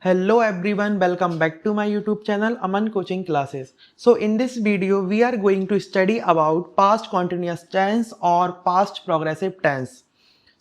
Hello everyone, welcome back to my YouTube channel Aman Coaching Classes. So in this video we are going to study about past continuous tense और past progressive tense.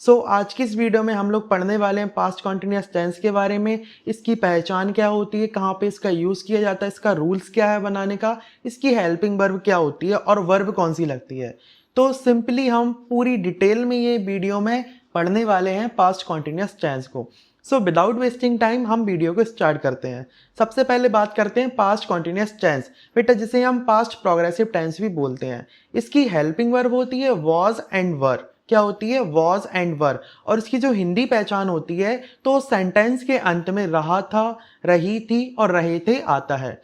So आज की इस video में हम लोग पढ़ने वाले हैं पास्ट कॉन्टिन्यूस टेंस के बारे में, इसकी पहचान क्या होती है, कहाँ पे इसका यूज़ किया जाता है, इसका रूल्स क्या है बनाने का, इसकी हेल्पिंग वर्ब क्या होती है और वर्ब कौन सी लगती है। तो सिंपली हम पूरी डिटेल में ये वीडियो में पढ़ने वाले हैं पास्ट कॉन्टिन्यूस टेंस को। सो विदाउट वेस्टिंग टाइम हम वीडियो को स्टार्ट करते हैं। सबसे पहले बात करते हैं पास्ट कॉन्टिन्यूस टेंस, बेटा जिसे हम पास्ट प्रोग्रेसिव टेंस भी बोलते हैं। इसकी हेल्पिंग वर्ब होती है वॉज एंड वर। क्या होती है? वॉज एंड वर। और इसकी जो हिंदी पहचान होती है तो सेंटेंस के अंत में रहा था, रही थी और रहे थे आता है।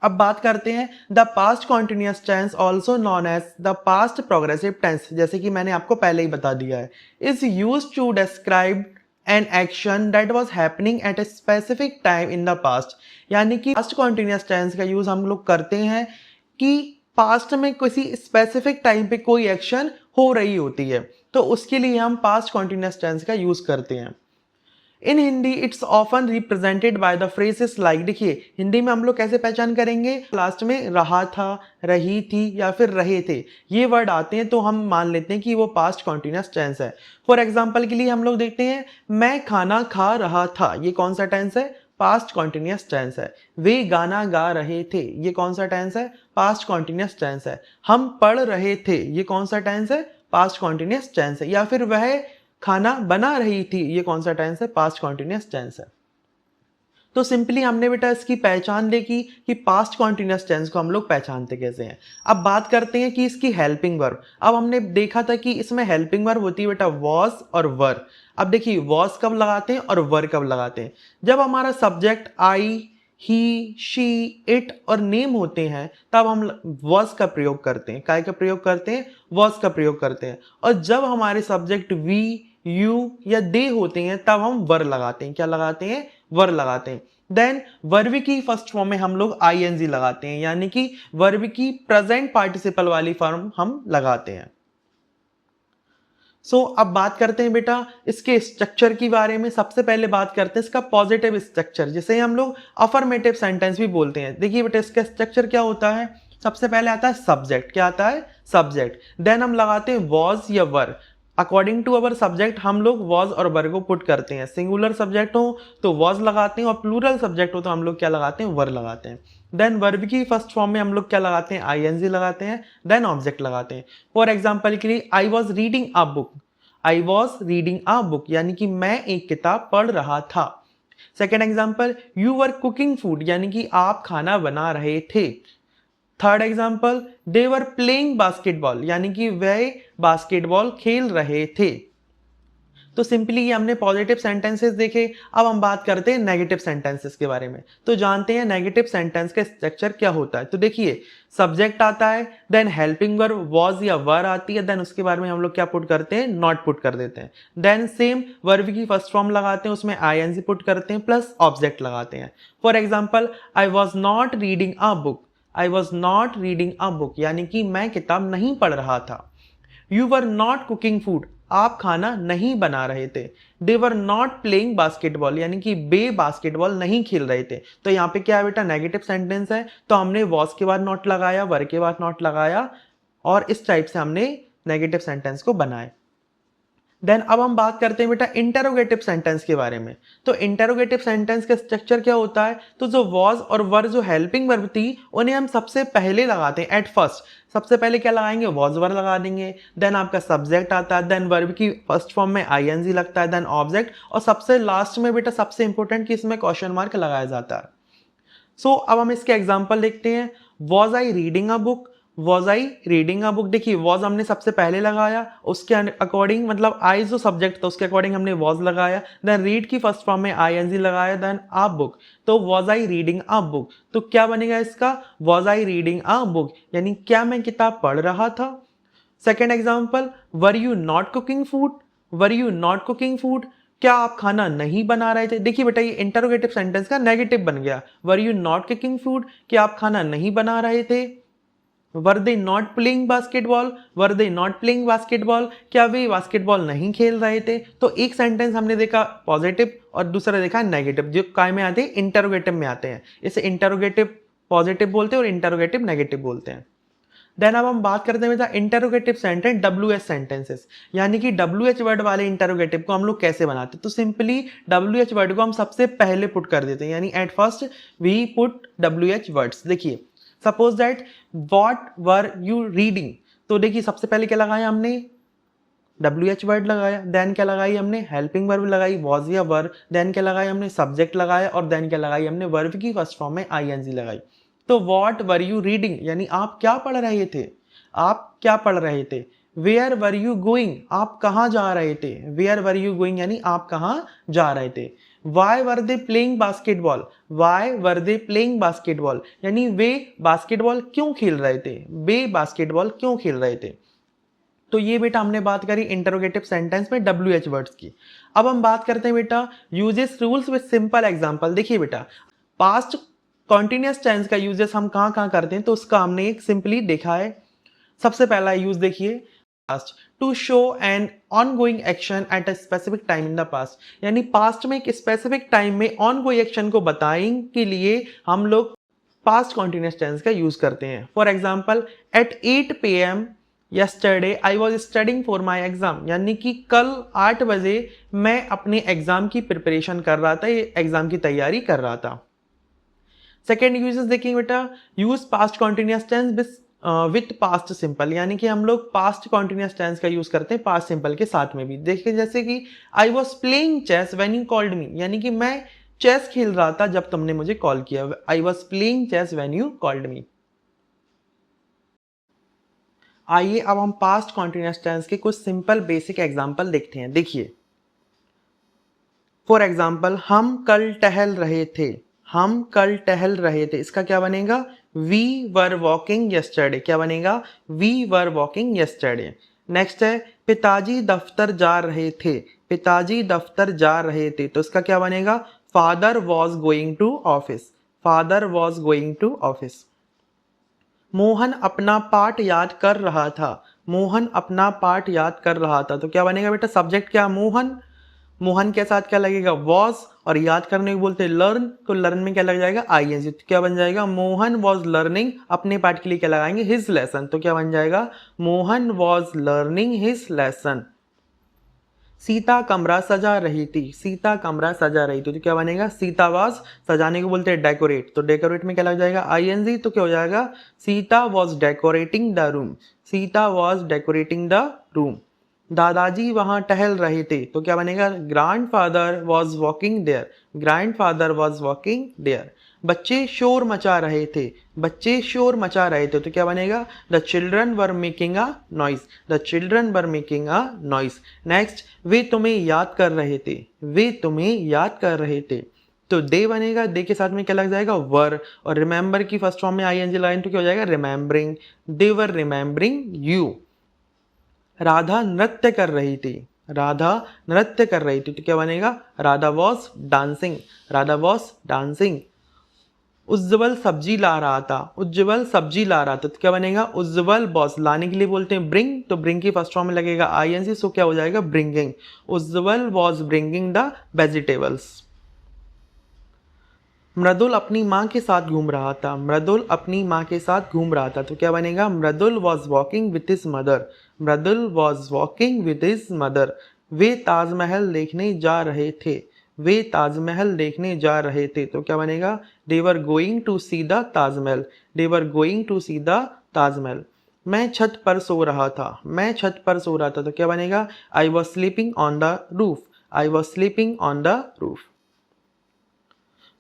अब बात करते हैं the past continuous tense also known as the past progressive tense, जैसे कि मैंने आपको पहले ही बता दिया है, is used to describe an action that was happening at a specific time in the past. यानी कि पास्ट कॉन्टिन्यूस टेंस का यूज हम लोग करते हैं कि पास्ट में किसी स्पेसिफिक टाइम पे कोई एक्शन हो रही होती है, तो उसके लिए हम पास्ट कॉन्टिन्यूस टेंस का यूज करते हैं। In Hindi it's often represented by the phrases like, देखिए हिंदी में हम लोग कैसे पहचान करेंगे, लास्ट में रहा था, रही थी या फिर रहे थे ये वर्ड आते हैं तो हम मान लेते हैं कि वो पास्ट कॉन्टिन्यूस टेंस है। फॉर एग्जांपल के लिए हम लोग देखते हैं मैं खाना खा रहा था, ये कौन सा टेंस है? पास्ट कॉन्टिन्यूस टेंस है। वे गाना गा रहे थे, ये कौन सा टेंस है? पास्ट कॉन्टिन्यूस टेंस है। हम पढ़ रहे थे, ये कौन सा टेंस है? पास्ट कॉन्टिन्यूस टेंस है। या फिर वह खाना बना रही थी, ये कौन सा टेंस है? पास्ट कॉन्टिन्यूस टेंस है। तो सिंपली हमने बेटा इसकी पहचान देखी कि पास्ट कॉन्टिन्यूस टेंस को हम लोग पहचानते कैसे हैं। अब बात करते हैं कि इसकी हेल्पिंग वर्ब। अब हमने देखा था कि इसमें हेल्पिंग वर्ब होती है बेटा वॉज और वर। अब देखिए वॉज कब लगाते हैं और वर कब लगाते हैं? जब हमारा subject I, he, she, it और नेम होते हैं तब हम वॉज का प्रयोग करते हैं। काय का प्रयोग करते हैं? वॉज का प्रयोग करते हैं। और जब हमारे सब्जेक्ट वी, यू या दे होते हैं तब हम वर लगाते हैं। क्या लगाते हैं? वर लगाते हैं। देन वर्ब की फर्स्ट फॉर्म में हम लोग आईएनजी लगाते हैं, यानी कि वर्ब की प्रेजेंट पार्टिसिपल वाली फॉर्म हम लगाते हैं। अब बात करते हैं बेटा इसके स्ट्रक्चर के बारे में। सबसे पहले बात करते हैं इसका पॉजिटिव स्ट्रक्चर, जिसे हम लोग अफर्मेटिव सेंटेंस भी बोलते हैं। देखिए बेटा इसका स्ट्रक्चर क्या होता है? सबसे पहले आता है सब्जेक्ट। क्या आता है? सब्जेक्ट। देन हम लगाते हैं वॉज या वर। अकॉर्डिंग टू अवर सब्जेक्ट हम लोग वॉज और वर को पुट करते हैं। सिंगुलर सब्जेक्ट हो तो वॉज लगाते हैं और प्लूरल सब्जेक्ट हो तो हम लोग क्या लगाते हैं? वर लगाते हैं। देन वर्ब की फर्स्ट फॉर्म में हम लोग क्या लगाते हैं? आईएनजी लगाते हैं। देन ऑब्जेक्ट लगाते हैं। फॉर एग्जाम्पल के लिए I was reading a book. I was reading a book यानी कि मैं एक किताब पढ़ रहा था। Second example you were cooking food, यानी कि आप खाना बना रहे थे। Third example they were playing basketball, यानी कि वह बास्केटबॉल खेल रहे थे। तो सिंपली ये हमने पॉजिटिव सेंटेंसेस देखे। अब हम बात करते हैं नेगेटिव सेंटेंसेस के बारे में। तो जानते हैं नेगेटिव सेंटेंस का स्ट्रक्चर क्या होता है। तो देखिए सब्जेक्ट आता है, देन हेल्पिंग वर्ब वॉज या वर आती है, देन उसके बारे में हम लोग क्या पुट करते हैं? नॉट पुट कर देते हैं। देन सेम वर्ब की फर्स्ट फॉर्म लगाते हैं, उसमें आईएनजी पुट करते हैं प्लस ऑब्जेक्ट लगाते हैं। For example I was not reading a book. I was not reading a book यानी कि मैं किताब नहीं पढ़ रहा था। You were not cooking food, आप खाना नहीं बना रहे थे। दे वर नॉट प्लेइंग बास्केटबॉल यानी कि बे बास्केटबॉल नहीं खेल रहे थे। तो यहाँ पे क्या है बेटा? नेगेटिव सेंटेंस है तो हमने वॉज के बाद नॉट लगाया, वर के बाद नॉट लगाया और इस टाइप से हमने नेगेटिव सेंटेंस को बनाया। देन अब हम बात करते हैं बेटा इंटेरोगेटिव सेंटेंस के बारे में। तो इंटेरोगेटिव सेंटेंस का स्ट्रक्चर क्या होता है? तो जो वॉज और वर जो हेल्पिंग वर्ब थी उन्हें हम सबसे पहले लगाते हैं एट फर्स्ट। सबसे पहले क्या लगाएंगे? वॉज वर लगा देंगे। देन आपका सब्जेक्ट आता है, देन वर्ब की फर्स्ट फॉर्म में आईएनजी लगता है, देन ऑब्जेक्ट और सबसे लास्ट में बेटा सबसे इंपॉर्टेंट कि इसमें क्वेश्चन मार्क लगाया जाता है। अब हम इसके एग्जाम्पल देखते हैं। Was I reading a book, was I reading a book. देखिए वॉज हमने सबसे पहले लगाया, उसके अकॉर्डिंग मतलब आई जो सब्जेक्ट था उसके अकॉर्डिंग हमने वॉज लगाया। देन रीड की फर्स्ट फॉर्म में आईएनजी लगाया, देन अ बुक। तो was I reading a book, तो क्या बनेगा इसका? Was I reading a book यानी क्या मैं किताब पढ़ रहा था। Second example were you not cooking food. Were you not cooking food, क्या आप खाना नहीं बना रहे थे। देखिए बेटा ये इंटरोगेटिव सेंटेंस का नेगेटिव बन गया। Were you not cooking food, क्या आप खाना नहीं बना रहे थे। Were they not playing basketball, were they not playing basketball, क्या वे बास्केटबॉल नहीं खेल रहे थे। तो एक सेंटेंस हमने देखा पॉजिटिव और दूसरा देखा नेगेटिव, जो काय में आते हैं, इंटरोगेटिव में आते हैं। इसे इंटरोगेटिव पॉजिटिव बोलते हैं और इंटरोगेटिव नेगेटिव बोलते हैं। देन अब हम बात करते हैं इंटरोगेटिव सेंटेंस, WH सेंटेंसेस, यानी कि WH वर्ड वाले इंटरोगेटिव को हम लोग कैसे बनाते हैं। तो सिंपली WH वर्ड को हम सबसे पहले पुट कर देते हैं, यानी at first we put WH words. देखिए suppose that what were you reading, तो देखिए सबसे पहले क्या लगाया हमने, WH वर्ड लगाया। देन क्या लगाई हमने, हेल्पिंग वर्ब लगाई, वॉज या वर। देन क्या लगाया हमने, सब्जेक्ट लगाया। और देन क्या लगाई हमने, वर्ब की फर्स्ट फॉर्म में ING लगाई। तो व्हाट वर यू रीडिंग, यानी आप क्या पढ़ रहे थे, आप क्या पढ़ रहे थे। वेयर वर यू गोइंग, आप कहाँ जा रहे थे। वेयर वर यू गोइंग यानी आप कहाँ जा रहे थे। Why were they playing basketball, why were they playing basketball, यानी वे बास्केटबॉल क्यों खेल रहे थे, वे बास्केटबॉल क्यों खेल रहे थे। तो ये बेटा हमने बात करी इंटरोगेटिव सेंटेंस में WH वर्ड्स की। अब हम बात करते हैं बेटा uses rules with simple example. देखिए बेटा पास्ट कॉन्टिन्यूअस टेंस का यूजेस हम कहाँ कहाँ करते हैं, तो उसका हमने एक सिंपली देखा है। सबसे पहला यूज देखिए past, to show an ongoing action at a specific time in the past, यानी पास्ट में एक स्पेसिफिक टाइम में ऑनगोइंग एक्शन को बताने के लिए हम लोग पास्ट कॉन्टिन्यूअस टेंस का यूज करते हैं। For example at 8 PM yesterday I was studying for my exam, यानी कि कल 8 बजे मैं अपने एग्जाम की प्रिपरेशन कर रहा था, ये एग्जाम की तैयारी कर रहा था। सेकेंड यूजेस देखेंगे बेटा, use past continuous tense with past simple, यानी कि हम लोग पास्ट कॉन्टिन्यूअस टेंस का यूज करते हैं पास्ट सिंपल के साथ में भी। देखिए जैसे कि I was playing chess when you called me, यानी कि मैं चेस खेल रहा था जब तुमने मुझे कॉल किया। I was playing chess when you called me. आइए अब हम पास्ट कॉन्टिन्यूअस टेंस के कुछ सिंपल बेसिक एग्जांपल देखते हैं। देखिए फॉर एग्जांपल हम कल टहल रहे थे, हम कल टहल रहे थे, इसका क्या बनेगा, वी वर वॉकिंग यस्टरडे, क्या बनेगा, we were walking yesterday. Next है पिताजी दफ्तर जा रहे थे, पिताजी दफ्तर जा रहे थे, तो इसका क्या बनेगा, father was going to office, father was going to office. Mohan अपना पाठ याद कर रहा था, मोहन अपना पाठ याद कर रहा था, तो क्या बनेगा बेटा, सब्जेक्ट क्या, मोहन, मोहन के साथ क्या लगेगा, वॉज, और याद करने को बोलते हैं लर्न, तो लर्न में क्या लग जाएगा, ING, तो क्या बन जाएगा, मोहन वॉज लर्निंग, अपने पाठ के लिए क्या लगाएंगे, हिज लेसन, तो क्या बन जाएगा, Mohan was learning his lesson. Sita कमरा सजा रही थी, सीता कमरा सजा रही थी, तो क्या बनेगा, सीता वाज, सजाने को बोलते हैं डेकोरेट, तो डेकोरेट में क्या लग जाएगा, ING, तो क्या हो जाएगा, Sita was decorating the room, Sita was decorating the room. दादाजी वहां टहल रहे थे, तो क्या बनेगा, grandfather was walking there, grandfather was walking there. बच्चे शोर मचा रहे थे, बच्चे शोर मचा रहे थे, तो क्या बनेगा, the children were making a noise, the children were making a noise. Next वे तुम्हें याद कर रहे थे, वे तुम्हें याद कर रहे थे, तो दे बनेगा, दे के साथ में क्या लग जाएगा, वर, और रिमेंबर की फर्स्ट फॉर्म में ING लाइन, तो क्या हो जाएगा, remembering, they were remembering you. Radha नृत्य कर रही थी, राधा नृत्य कर रही थी, तो क्या बनेगा, Radha was dancing, Radha was dancing. Ujjwal सब्जी ला रहा था, उज्जवल सब्जी ला रहा था, तो क्या बनेगा, उज्जवल बॉस, लाने के लिए बोलते हैं ब्रिंग, तो ब्रिंग की फर्स्ट फॉर्म में लगेगा ING, सो क्या हो जाएगा, bringing, Ujjwal was bringing the vegetables. Mridul अपनी माँ के साथ घूम रहा था, मृदुल अपनी माँ के साथ घूम रहा था, तो क्या बनेगा, Mridul was walking with his mother, Mridul was walking with his mother. वे ताजमहल देखने जा रहे थे, वे ताजमहल देखने जा रहे थे, तो क्या बनेगा, they were going to see the Taj Mahal, they were going to see the Taj Mahal. मैं छत पर सो रहा था, मैं छत पर सो रहा था, तो क्या बनेगा, I was sleeping on the roof, I was sleeping on the roof.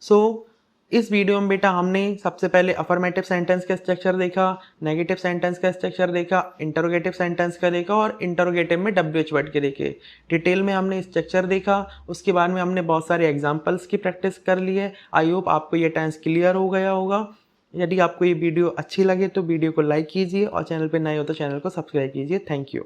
So इस वीडियो में बेटा हमने सबसे पहले अफर्मेटिव सेंटेंस का स्ट्रक्चर देखा, नेगेटिव सेंटेंस का स्ट्रक्चर देखा, इंटरोगेटिव सेंटेंस का देखा और इंटरोगेटिव में WH वर्ड के देखे। डिटेल में हमने स्ट्रक्चर देखा, उसके बाद में हमने बहुत सारे एग्जांपल्स की प्रैक्टिस कर ली है। आई होप आपको ये टेंस क्लियर हो गया होगा। यदि आपको ये वीडियो अच्छी लगे तो वीडियो को लाइक कीजिए और चैनल पर नए हो तो चैनल को सब्सक्राइब कीजिए। Thank you.